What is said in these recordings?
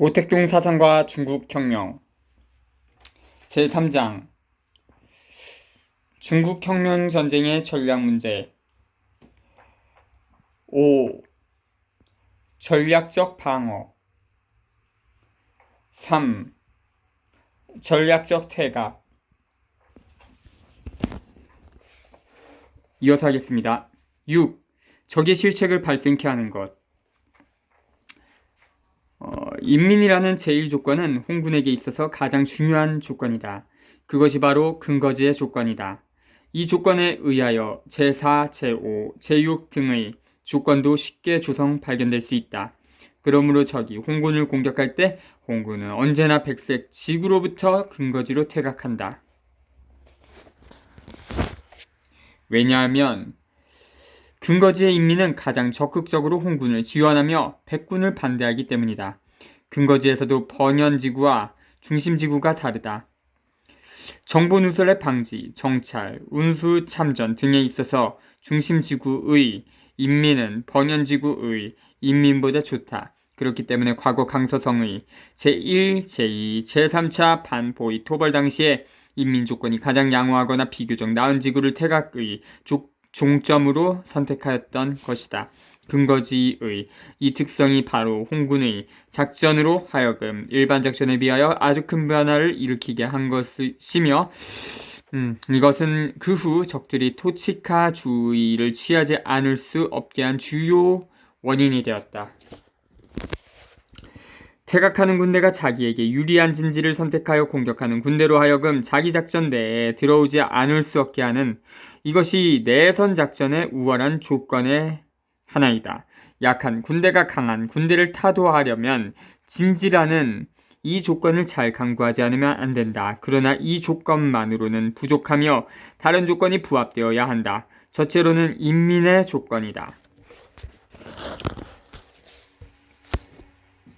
모택동 사상과 중국혁명 제3장 중국혁명 전쟁의 전략 문제 5. 전략적 방어 3. 전략적 퇴각. 이어서 하겠습니다. 6. 적의 실책을 발생케 하는 것. 인민이라는 제1조건은 홍군에게 있어서 가장 중요한 조건이다. 그것이 바로 근거지의 조건이다. 이 조건에 의하여 제4, 제5, 제6 등의 조건도 쉽게 조성 발견될 수 있다. 그러므로 적이 홍군을 공격할 때 홍군은 언제나 백색 지구로부터 근거지로 퇴각한다. 왜냐하면 근거지의 인민은 가장 적극적으로 홍군을 지원하며 백군을 반대하기 때문이다. 근거지에서도 번연지구와 중심지구가 다르다. 정보 누설의 방지, 정찰, 운수 참전 등에 있어서 중심지구의 인민은 번연지구의 인민보다 좋다. 그렇기 때문에 과거 강서성의 제1, 제2, 제3차 반포위 토벌 당시에 인민 조건이 가장 양호하거나 비교적 나은 지구를 퇴각의 종점으로 선택하였던 것이다. 근거지의 이 특성이 바로 홍군의 작전으로 하여금 일반 작전에 비하여 아주 큰 변화를 일으키게 한 것이며 이것은 그 후 적들이 토치카주의를 취하지 않을 수 없게 한 주요 원인이 되었다. 퇴각하는 군대가 자기에게 유리한 진지를 선택하여 공격하는 군대로 하여금 자기 작전 내에 들어오지 않을 수 없게 하는 이것이 내선 작전의 우월한 조건의 하나이다. 약한 군대가 강한 군대를 타도하려면 진지라는 이 조건을 잘 강구하지 않으면 안 된다. 그러나 이 조건만으로는 부족하며 다른 조건이 부합되어야 한다. 첫째로는 인민의 조건이다.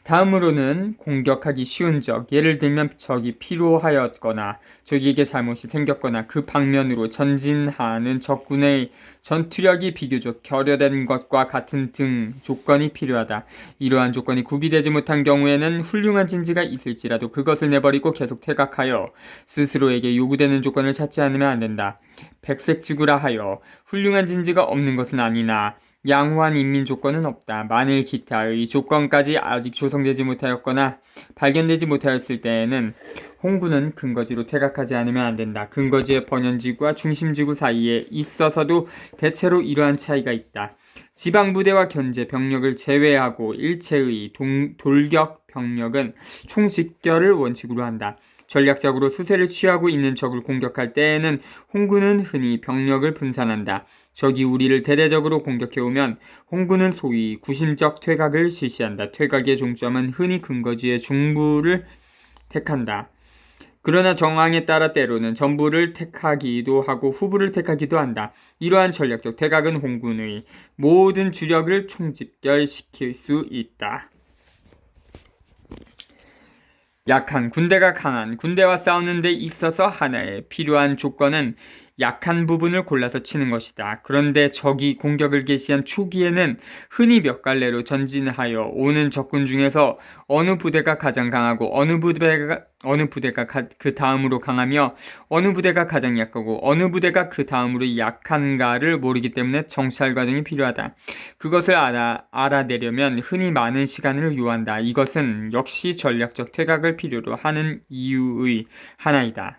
다음으로는 공격하기 쉬운 적, 예를 들면 적이 피로하였거나 적에게 잘못이 생겼거나 그 방면으로 전진하는 적군의 전투력이 비교적 결여된 것과 같은 등 조건이 필요하다. 이러한 조건이 구비되지 못한 경우에는 훌륭한 진지가 있을지라도 그것을 내버리고 계속 퇴각하여 스스로에게 요구되는 조건을 찾지 않으면 안 된다. 백색지구라 하여 훌륭한 진지가 없는 것은 아니나 양호한 인민 조건은 없다. 만일 기타의 조건까지 아직 조성되지 못하였거나 발견되지 못하였을 때에는 홍군은 근거지로 퇴각하지 않으면 안 된다. 근거지의 번연지구와 중심지구 사이에 있어서도 대체로 이러한 차이가 있다. 지방부대와 견제 병력을 제외하고 일체의 돌격 병력은 총집결을 원칙으로 한다. 전략적으로 수세를 취하고 있는 적을 공격할 때에는 홍군은 흔히 병력을 분산한다. 적이 우리를 대대적으로 공격해오면 홍군은 소위 구심적 퇴각을 실시한다. 퇴각의 종점은 흔히 근거지의 중부를 택한다. 그러나 정황에 따라 때로는 전부를 택하기도 하고 후부를 택하기도 한다. 이러한 전략적 퇴각은 홍군의 모든 주력을 총집결시킬 수 있다. 약한 군대가 강한 군대와 싸우는 데 있어서 하나의 필요한 조건은 약한 부분을 골라서 치는 것이다. 그런데 적이 공격을 개시한 초기에는 흔히 몇 갈래로 전진하여 오는 적군 중에서 어느 부대가 가장 강하고 어느 부대가 그 다음으로 강하며 어느 부대가 가장 약하고 어느 부대가 그 다음으로 약한가를 모르기 때문에 정찰 과정이 필요하다. 그것을 알아내려면 흔히 많은 시간을 요한다. 이것은 역시 전략적 퇴각을 필요로 하는 이유의 하나이다.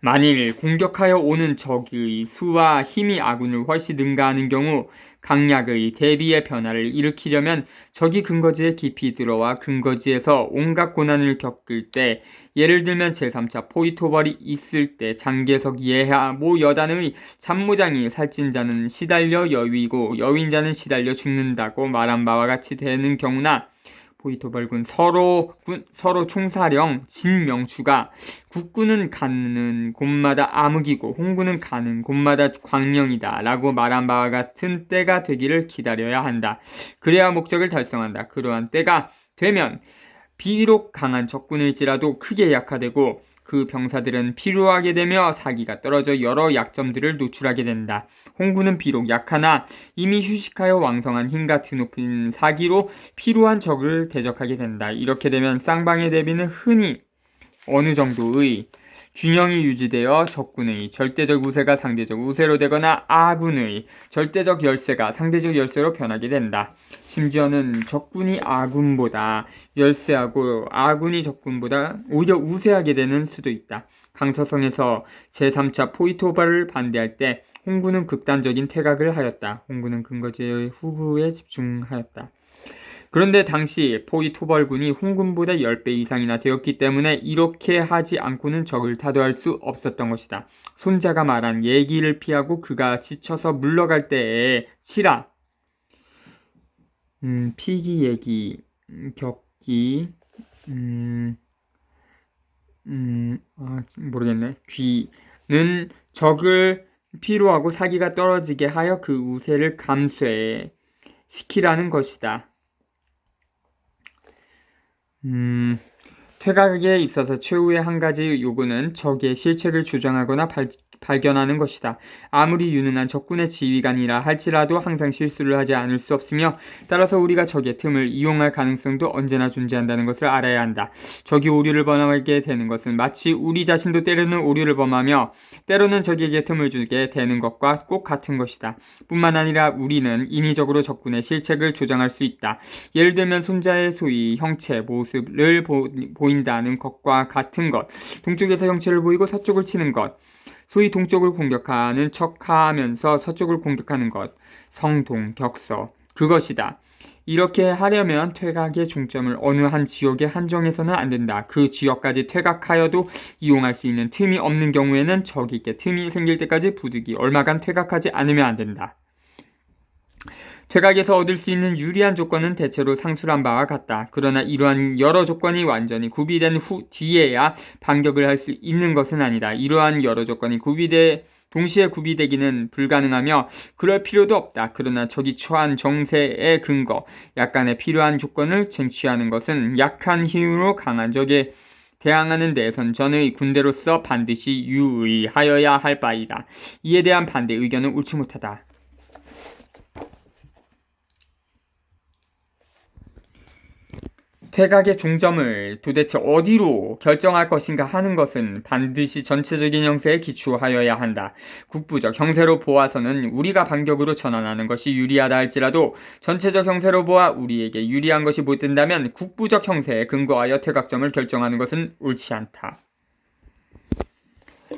만일 공격하여 오는 적의 수와 힘이 아군을 훨씬 능가하는 경우 강약의 대비의 변화를 일으키려면 적이 근거지에 깊이 들어와 근거지에서 온갖 고난을 겪을 때, 예를 들면 제3차 포위토벌이 있을 때 장개석 예하 모 여단의 참모장이 살찐 자는 시달려 여위고 여윈 자는 시달려 죽는다고 말한 바와 같이 되는 경우나 포위토벌군 서로 총사령 진명추가 국군은 가는 곳마다 암흑이고 홍군은 가는 곳마다 광명이다 라고 말한 바와 같은 때가 되기를 기다려야 한다. 그래야 목적을 달성한다. 그러한 때가 되면 비록 강한 적군일지라도 크게 약화되고 그 병사들은 피로하게 되며 사기가 떨어져 여러 약점들을 노출하게 된다. 홍구는 비록 약하나 이미 휴식하여 왕성한 힘과 드높은 사기로 피로한 적을 대적하게 된다. 이렇게 되면 쌍방의 대비는 흔히 어느 정도의 균형이 유지되어 적군의 절대적 우세가 상대적 우세로 되거나 아군의 절대적 열세가 상대적 열세로 변하게 된다. 심지어는 적군이 아군보다 열세하고 아군이 적군보다 오히려 우세하게 되는 수도 있다. 강서성에서 제3차 포위토벌을 반대할 때 홍구는 극단적인 퇴각을 하였다. 홍구는 근거지의 후부에 집중하였다. 그런데 당시 포위토벌군이 홍군보다 10배 이상이나 되었기 때문에 이렇게 하지 않고는 적을 타도할 수 없었던 것이다. 손자가 말한 얘기를 피하고 그가 지쳐서 물러갈 때에 치라. 피기, 얘기, 격기, 모르겠네. 귀는 적을 피로하고 사기가 떨어지게 하여 그 우세를 감쇄시키라는 것이다. 퇴각에 있어서 최후의 한 가지 요구는 적의 실책을 조정하거나 발견하는 것이다. 아무리 유능한 적군의 지휘관이라 할지라도 항상 실수를 하지 않을 수 없으며 따라서 우리가 적의 틈을 이용할 가능성도 언제나 존재한다는 것을 알아야 한다. 적이 오류를 범하게 되는 것은 마치 우리 자신도 때로는 오류를 범하며 때로는 적에게 틈을 주게 되는 것과 꼭 같은 것이다. 뿐만 아니라 우리는 인위적으로 적군의 실책을 조정할 수 있다. 예를 들면 손자의 소위 형체, 모습을 보인다는 것과 같은 것, 동쪽에서 형체를 보이고 서쪽을 치는 것, 소위 동쪽을 공격하는 척하면서 서쪽을 공격하는 것, 성동, 격서, 그것이다. 이렇게 하려면 퇴각의 중점을 어느 한 지역에 한정해서는 안 된다. 그 지역까지 퇴각하여도 이용할 수 있는 틈이 없는 경우에는 적에게 틈이 생길 때까지 부득이 얼마간 퇴각하지 않으면 안 된다. 퇴각에서 얻을 수 있는 유리한 조건은 대체로 상술한 바와 같다. 그러나 이러한 여러 조건이 완전히 구비된 뒤에야 반격을 할 수 있는 것은 아니다. 이러한 여러 조건이 동시에 구비되기는 불가능하며 그럴 필요도 없다. 그러나 적이 처한 정세의 근거, 약간의 필요한 조건을 쟁취하는 것은 약한 힘으로 강한 적에 대항하는 데에선 전의 군대로서 반드시 유의하여야 할 바이다. 이에 대한 반대 의견은 옳지 못하다. 퇴각의 중점을 도대체 어디로 결정할 것인가 하는 것은 반드시 전체적인 형세에 기초하여야 한다. 국부적 형세로 보아서는 우리가 반격으로 전환하는 것이 유리하다 할지라도 전체적 형세로 보아 우리에게 유리한 것이 못 된다면 국부적 형세에 근거하여 퇴각점을 결정하는 것은 옳지 않다.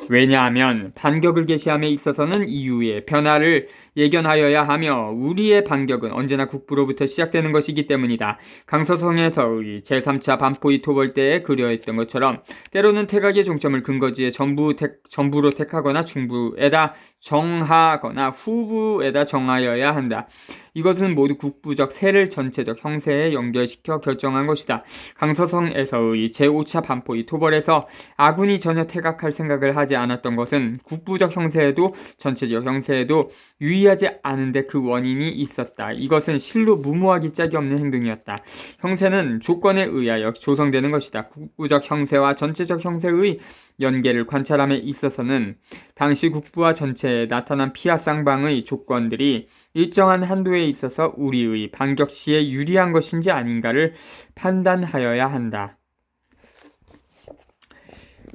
왜냐하면 반격을 개시함에 있어서는 이후의 변화를 예견하여야 하며 우리의 반격은 언제나 국부로부터 시작되는 것이기 때문이다. 강서성에서의 제3차 반포위토벌 때에 그려했던 것처럼 때로는 퇴각의 중점을 근거지에 전부로 택하거나 중부에다 정하거나 후부에다 정하여야 한다. 이것은 모두 국부적 세를 전체적 형세에 연결시켜 결정한 것이다. 강서성에서의 제5차 반포위토벌에서 아군이 전혀 퇴각할 생각을 하지 않았던 것은 국부적 형세에도 전체적 형세에도 유의하지 않은데 그 원인이 있었다. 이것은 실로 무모하기 짝이 없는 행동이었다. 형세는 조건에 의하여 조성되는 것이다. 국부적 형세와 전체적 형세의 연계를 관찰함에 있어서는 당시 국부와 전체에 나타난 피하 쌍방의 조건들이 일정한 한도에 있어서 우리의 반격 시에 유리한 것인지 아닌가를 판단하여야 한다.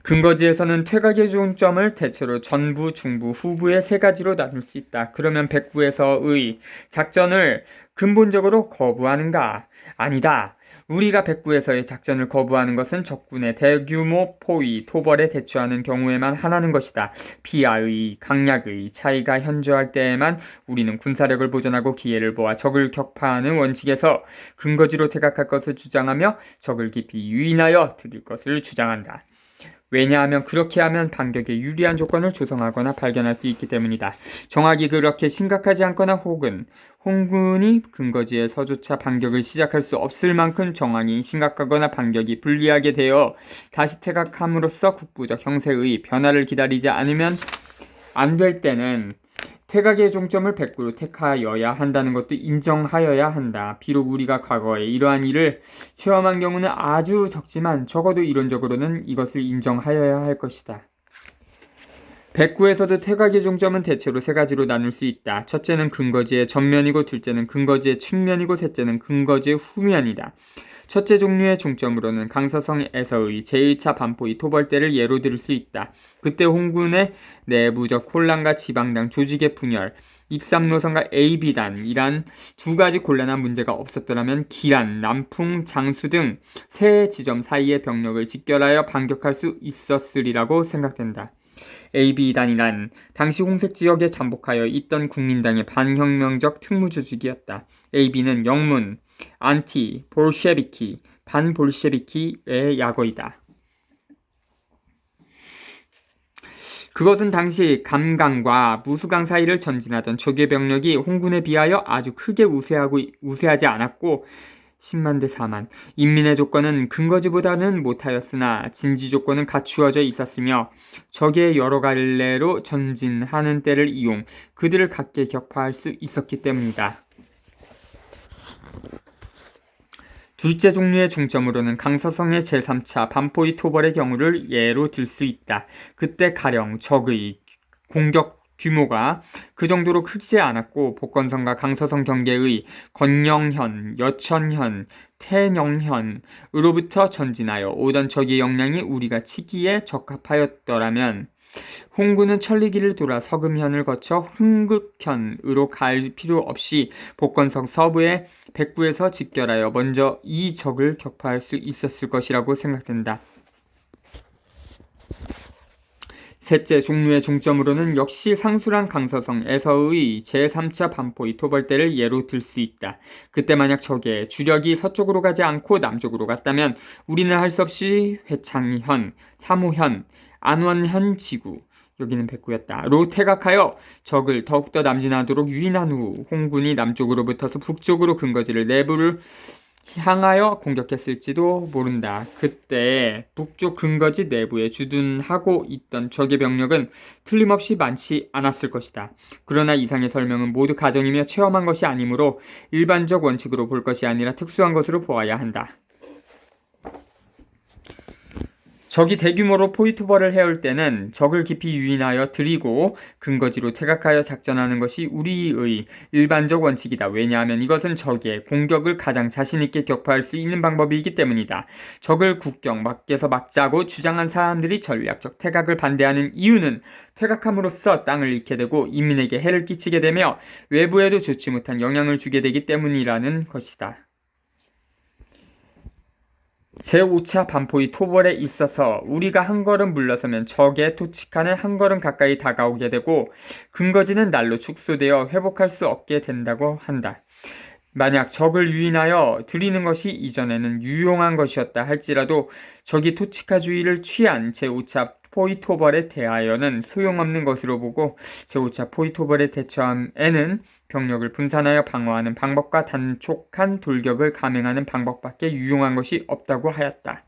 근거지에서는 퇴각의 중점을 대체로 전부, 중부, 후부의 세 가지로 나눌 수 있다. 그러면 백부에서의 작전을 근본적으로 거부하는가? 아니다. 우리가 백부에서의 작전을 거부하는 것은 적군의 대규모 포위, 토벌에 대처하는 경우에만 하나는 것이다. 비하의, 강약의 차이가 현저할 때에만 우리는 군사력을 보존하고 기회를 보아 적을 격파하는 원칙에서 근거지로 퇴각할 것을 주장하며 적을 깊이 유인하여 들일 것을 주장한다. 왜냐하면 그렇게 하면 반격에 유리한 조건을 조성하거나 발견할 수 있기 때문이다. 정확히 그렇게 심각하지 않거나 혹은 홍군이 근거지에서조차 반격을 시작할 수 없을 만큼 정황이 심각하거나 반격이 불리하게 되어 다시 퇴각함으로써 국부적 형세의 변화를 기다리지 않으면 안 될 때는 퇴각의 종점을 백구로 택하여야 한다는 것도 인정하여야 한다. 비록 우리가 과거에 이러한 일을 체험한 경우는 아주 적지만 적어도 이론적으로는 이것을 인정하여야 할 것이다. 백구에서도 퇴각의 종점은 대체로 세 가지로 나눌 수 있다. 첫째는 근거지의 전면이고, 둘째는 근거지의 측면이고, 셋째는 근거지의 후면이다. 첫째 종류의 중점으로는 강서성에서의 제1차 반포이 토벌대를 예로 들 수 있다. 그때 홍군의 내부적 혼란과 지방당 조직의 분열, 입삼노선과 AB단이란 두 가지 곤란한 문제가 없었더라면 기란, 남풍, 장수 등 세 지점 사이의 병력을 직결하여 반격할 수 있었으리라고 생각된다. AB단이란 당시 홍색 지역에 잠복하여 있던 국민당의 반혁명적 특무조직이었다. AB는 영문, 안티, 볼셰비키, 반볼셰비키의 약어이다. 그것은 당시 감강과 무수강 사이를 전진하던 적의 병력이 홍군에 비하여 아주 크게 우세하지 않았고 10만 대 4만. 인민의 조건은 근거지보다는 못하였으나 진지 조건은 갖추어져 있었으며 적의 여러 갈래로 전진하는 때를 이용 그들을 각계 격파할 수 있었기 때문이다. 둘째 종류의 중점으로는 강서성의 제3차 반포이 토벌의 경우를 예로 들 수 있다. 그때 가령 적의 공격 규모가 그 정도로 크지 않았고 복건성과 강서성 경계의 건영현, 여천현, 태녕현으로부터 전진하여 오던 적의 역량이 우리가 치기에 적합하였더라면 홍군은 천리길을 돌아 서금현을 거쳐 흥극현으로 갈 필요 없이 복건성 서부의 백구에서 직결하여 먼저 이 적을 격파할 수 있었을 것이라고 생각된다. 셋째 종류의 중점으로는 역시 상수랑 강서성에서의 제3차 반포이 토벌대를 예로 들 수 있다. 그때 만약 적의 주력이 서쪽으로 가지 않고 남쪽으로 갔다면 우리는 할 수 없이 회창현, 사무현, 안원현 지구, 여기는 백구였다.로 퇴각하여 적을 더욱더 남진하도록 유인한 후 홍군이 남쪽으로 붙어서 북쪽으로 근거지를 내부를 향하여 공격했을지도 모른다. 그때 북쪽 근거지 내부에 주둔하고 있던 적의 병력은 틀림없이 많지 않았을 것이다. 그러나 이상의 설명은 모두 가정이며 체험한 것이 아니므로 일반적 원칙으로 볼 것이 아니라 특수한 것으로 보아야 한다. 적이 대규모로 포위토벌을 해올 때는 적을 깊이 유인하여 들이고 근거지로 퇴각하여 작전하는 것이 우리의 일반적 원칙이다. 왜냐하면 이것은 적의 공격을 가장 자신있게 격파할 수 있는 방법이기 때문이다. 적을 국경 밖에서 막자고 주장한 사람들이 전략적 퇴각을 반대하는 이유는 퇴각함으로써 땅을 잃게 되고 인민에게 해를 끼치게 되며 외부에도 좋지 못한 영향을 주게 되기 때문이라는 것이다. 제5차 반포이 토벌에 있어서 우리가 한 걸음 물러서면 적의 토치칸은 한 걸음 가까이 다가오게 되고 근거지는 날로 축소되어 회복할 수 없게 된다고 한다. 만약 적을 유인하여 들이는 것이 이전에는 유용한 것이었다 할지라도 적이 토치카주의를 취한 제5차 포위토벌에 대하여는 소용없는 것으로 보고 제5차 포위토벌에 대처함에는 병력을 분산하여 방어하는 방법과 단촉한 돌격을 감행하는 방법밖에 유용한 것이 없다고 하였다.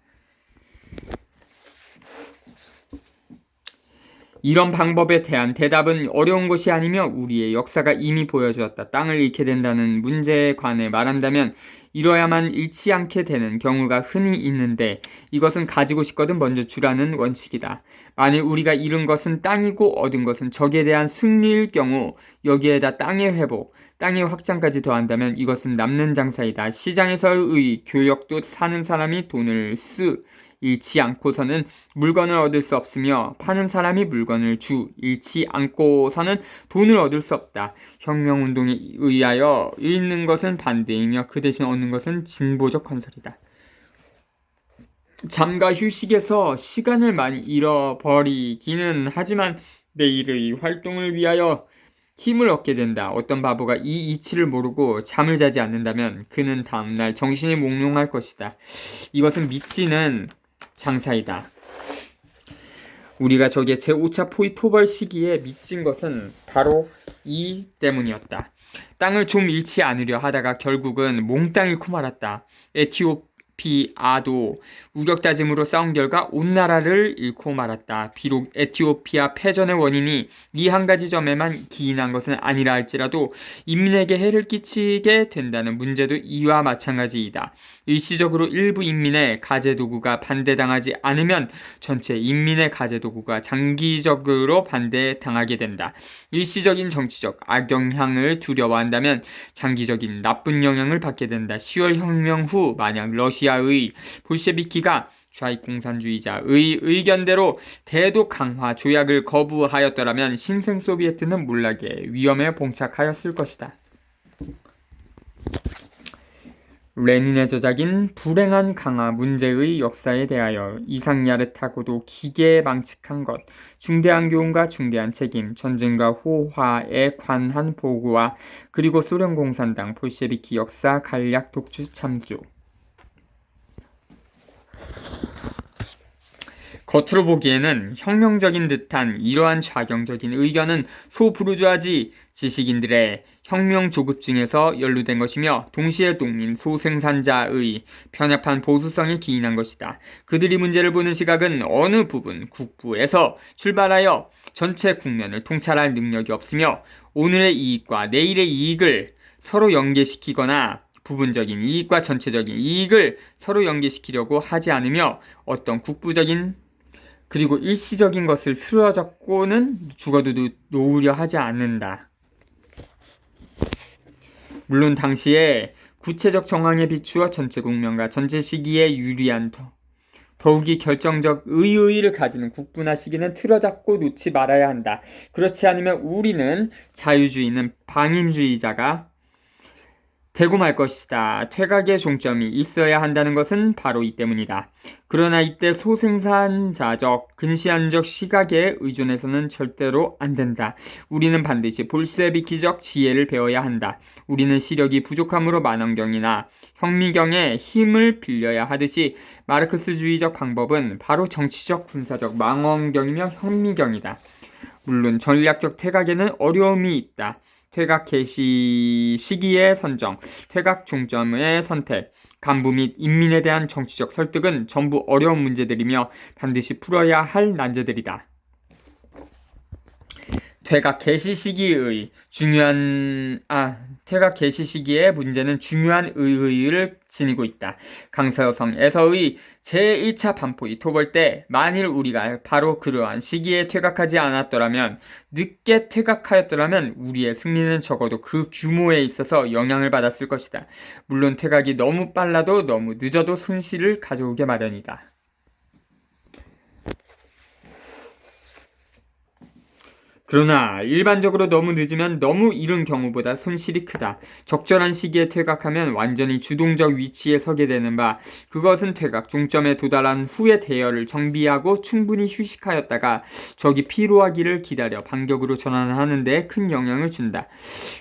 이런 방법에 대한 대답은 어려운 것이 아니며 우리의 역사가 이미 보여주었다. 땅을 잃게 된다는 문제에 관해 말한다면 이뤄야만 잃지 않게 되는 경우가 흔히 있는데 이것은 가지고 싶거든 먼저 주라는 원칙이다. 만일 우리가 잃은 것은 땅이고 얻은 것은 적에 대한 승리일 경우 여기에다 땅의 회복, 땅의 확장까지 더한다면 이것은 남는 장사이다. 시장에서의 교역도 사는 사람이 돈을 잃지 않고서는 물건을 얻을 수 없으며 파는 사람이 물건을 잃지 않고서는 돈을 얻을 수 없다. 혁명운동에 의하여 잃는 것은 반대이며 그 대신 얻는 것은 진보적 건설이다. 잠과 휴식에서 시간을 많이 잃어버리기는 하지만 내일의 활동을 위하여 힘을 얻게 된다. 어떤 바보가 이 이치를 모르고 잠을 자지 않는다면 그는 다음날 정신이 몽롱할 것이다. 이것은 믿지는 장사이다. 우리가 저기에 제5차 포위토벌 시기에 미친 것은 바로 이 때문이었다. 땅을 좀 잃지 않으려 하다가 결국은 몽땅 잃고 말았다. 에티오피아도 우격다짐으로 싸운 결과 온 나라를 잃고 말았다. 비록 에티오피아 패전의 원인이 이 한 가지 점에만 기인한 것은 아니라 할지라도 인민에게 해를 끼치게 된다는 문제도 이와 마찬가지이다. 일시적으로 일부 인민의 가제도구가 반대당하지 않으면 전체 인민의 가제도구가 장기적으로 반대당하게 된다. 일시적인 정치적 악영향을 두려워한다면 장기적인 나쁜 영향을 받게 된다. 10월 혁명 후 만약 러시아의 볼셰비키가 좌익 공산주의자의 의견대로 대도 강화 조약을 거부하였더라면 신생 소비에트는 몰락의 위험에 봉착하였을 것이다. 레닌의 저작인 불행한 강화 문제의 역사에 대하여 이상 야릇하고도 기계에 망측한 것, 중대한 교훈과 중대한 책임, 전쟁과 호화에 관한 보고와 그리고 소련 공산당 볼셰비키 역사 간략 독주 참조. 겉으로 보기에는 혁명적인 듯한 이러한 좌경적인 의견은 소부르주아지 지식인들의 혁명 조급증에서 연루된 것이며 동시에 농민 소생산자의 편협한 보수성에 기인한 것이다. 그들이 문제를 보는 시각은 어느 부분 국부에서 출발하여 전체 국면을 통찰할 능력이 없으며 오늘의 이익과 내일의 이익을 서로 연계시키거나 부분적인 이익과 전체적인 이익을 서로 연계시키려고 하지 않으며 어떤 국부적인 그리고 일시적인 것을 쓰러졌고는 죽어도 놓으려 하지 않는다. 물론 당시에 구체적 정황에 비추어 전체 국면과 전체 시기에 유리한 더욱이 결정적 의의를 가지는 국부나 시기는 틀어잡고 놓지 말아야 한다. 그렇지 않으면 우리는 자유주의는 방임주의자가 되고 말 것이다. 퇴각의 종점이 있어야 한다는 것은 바로 이 때문이다. 그러나 이때 소생산자적, 근시안적 시각에 의존해서는 절대로 안 된다. 우리는 반드시 볼셰비키적 지혜를 배워야 한다. 우리는 시력이 부족함으로 만원경이나 현미경의 힘을 빌려야 하듯이 마르크스주의적 방법은 바로 정치적, 군사적 망원경이며 현미경이다. 물론 전략적 퇴각에는 어려움이 있다. 퇴각 개시 시기의 선정, 퇴각 종점의 선택, 간부 및 인민에 대한 정치적 설득은 전부 어려운 문제들이며 반드시 풀어야 할 난제들이다. 퇴각 개시 시기의 문제는 중요한 의의를 지니고 있다. 강서성에서의 제1차 반포이 토벌 때 만일 우리가 바로 그러한 시기에 퇴각하지 않았더라면, 늦게 퇴각하였더라면 우리의 승리는 적어도 그 규모에 있어서 영향을 받았을 것이다. 물론 퇴각이 너무 빨라도 너무 늦어도 손실을 가져오게 마련이다. 그러나 일반적으로 너무 늦으면 너무 이른 경우보다 손실이 크다. 적절한 시기에 퇴각하면 완전히 주동적 위치에 서게 되는 바, 그것은 퇴각 종점에 도달한 후의 대열을 정비하고 충분히 휴식하였다가 적이 피로하기를 기다려 반격으로 전환하는 데 큰 영향을 준다.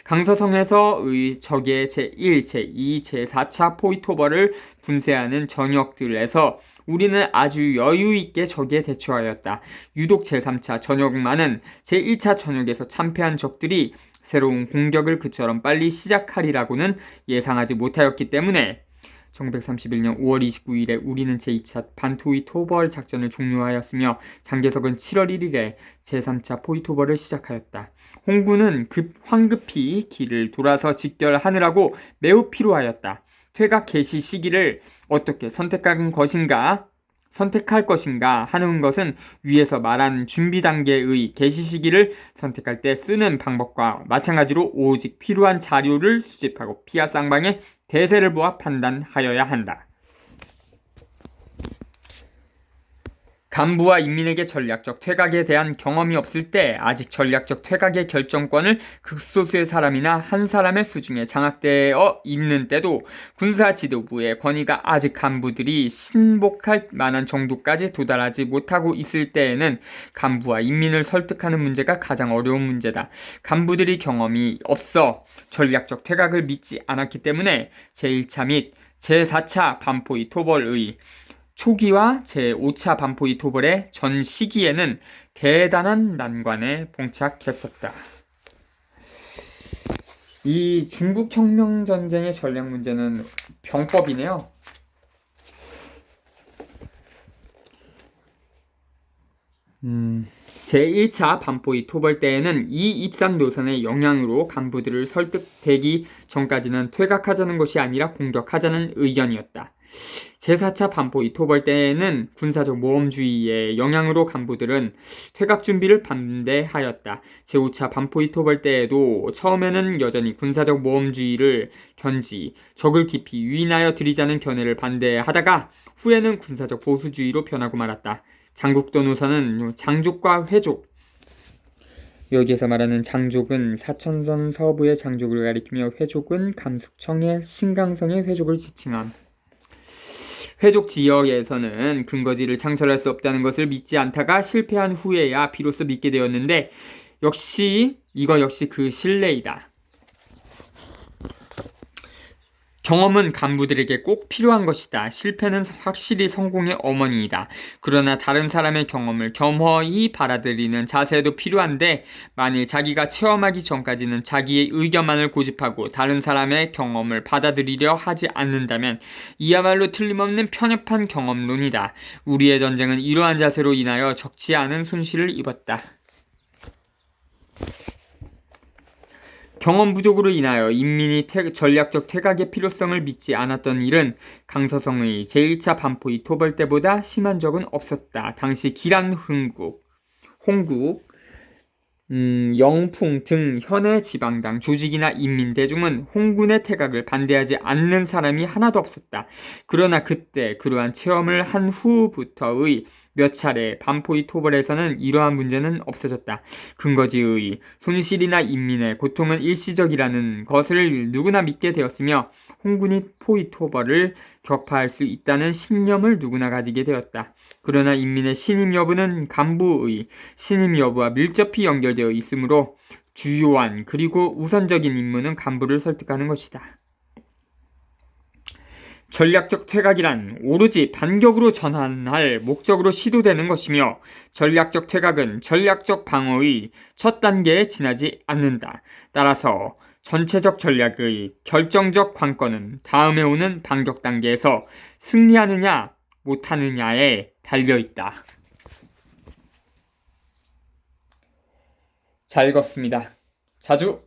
강서성에서의 적의 제1, 제2, 제4차 포이토벌을 분쇄하는 전역들에서 우리는 아주 여유있게 적에 대처하였다. 유독 제3차 전역만은 제1차 전역에서 참패한 적들이 새로운 공격을 그처럼 빨리 시작하리라고는 예상하지 못하였기 때문에 1931년 5월 29일에 우리는 제2차 반토이 토벌 작전을 종료하였으며 장개석은 7월 1일에 제3차 포이토벌을 시작하였다. 홍군은 황급히 길을 돌아서 직결하느라고 매우 피로하였다. 퇴각 개시 시기를 어떻게 선택할 것인가 하는 것은 위에서 말한 준비 단계의 개시 시기를 선택할 때 쓰는 방법과 마찬가지로 오직 필요한 자료를 수집하고 피하 쌍방의 대세를 보아 판단하여야 한다. 간부와 인민에게 전략적 퇴각에 대한 경험이 없을 때 아직 전략적 퇴각의 결정권을 극소수의 사람이나 한 사람의 수중에 장악되어 있는 때도 군사 지도부의 권위가 아직 간부들이 신복할 만한 정도까지 도달하지 못하고 있을 때에는 간부와 인민을 설득하는 문제가 가장 어려운 문제다. 간부들이 경험이 없어 전략적 퇴각을 믿지 않았기 때문에 제1차 및 제4차 반포이 토벌의 초기와 제5차 반포이 토벌의 전 시기에는 대단한 난관에 봉착했었다. 이 중국혁명전쟁의 전략 문제는 병법이네요. 제1차 반포이 토벌 때에는 이 입상 노선의 영향으로 간부들을 설득되기 전까지는 퇴각하자는 것이 아니라 공격하자는 의견이었다. 제4차 반포이 토벌 때에는 군사적 모험주의의 영향으로 간부들은 퇴각 준비를 반대하였다. 제5차 반포이 토벌 때에도 처음에는 여전히 군사적 모험주의를 견지, 적을 깊이 유인하여 들이자는 견해를 반대하다가 후에는 군사적 보수주의로 변하고 말았다. 장국도 노선은 장족과 회족, 여기에서 말하는 장족은 사천선 서부의 장족을 가리키며 회족은 감숙청의 신강성의 회족을 지칭함. 회족 지역에서는 근거지를 창설할 수 없다는 것을 믿지 않다가 실패한 후에야 비로소 믿게 되었는데 이거 역시 그 신뢰이다. 경험은 간부들에게 꼭 필요한 것이다. 실패는 확실히 성공의 어머니이다. 그러나 다른 사람의 경험을 겸허히 받아들이는 자세도 필요한데 만일 자기가 체험하기 전까지는 자기의 의견만을 고집하고 다른 사람의 경험을 받아들이려 하지 않는다면 이야말로 틀림없는 편협한 경험론이다. 우리의 전쟁은 이러한 자세로 인하여 적지 않은 손실을 입었다. 경험 부족으로 인하여 인민이 전략적 퇴각의 필요성을 믿지 않았던 일은 강서성의 제1차 반포이 토벌 때보다 심한 적은 없었다. 당시 기란 흥국, 홍국, 영풍 등 현해 지방당 조직이나 인민대중은 홍군의 퇴각을 반대하지 않는 사람이 하나도 없었다. 그러나 그때 그러한 체험을 한 후부터의 몇 차례 반포이 토벌에서는 이러한 문제는 없어졌다. 근거지의 손실이나 인민의 고통은 일시적이라는 것을 누구나 믿게 되었으며 홍군이 포이 토벌을 격파할 수 있다는 신념을 누구나 가지게 되었다. 그러나 인민의 신임 여부는 간부의 신임 여부와 밀접히 연결되어 있으므로 주요한 그리고 우선적인 임무는 간부를 설득하는 것이다. 전략적 퇴각이란 오로지 반격으로 전환할 목적으로 시도되는 것이며 전략적 퇴각은 전략적 방어의 첫 단계에 지나지 않는다. 따라서 전체적 전략의 결정적 관건은 다음에 오는 반격 단계에서 승리하느냐 못하느냐에 달려있다. 잘 읽었습니다. 자주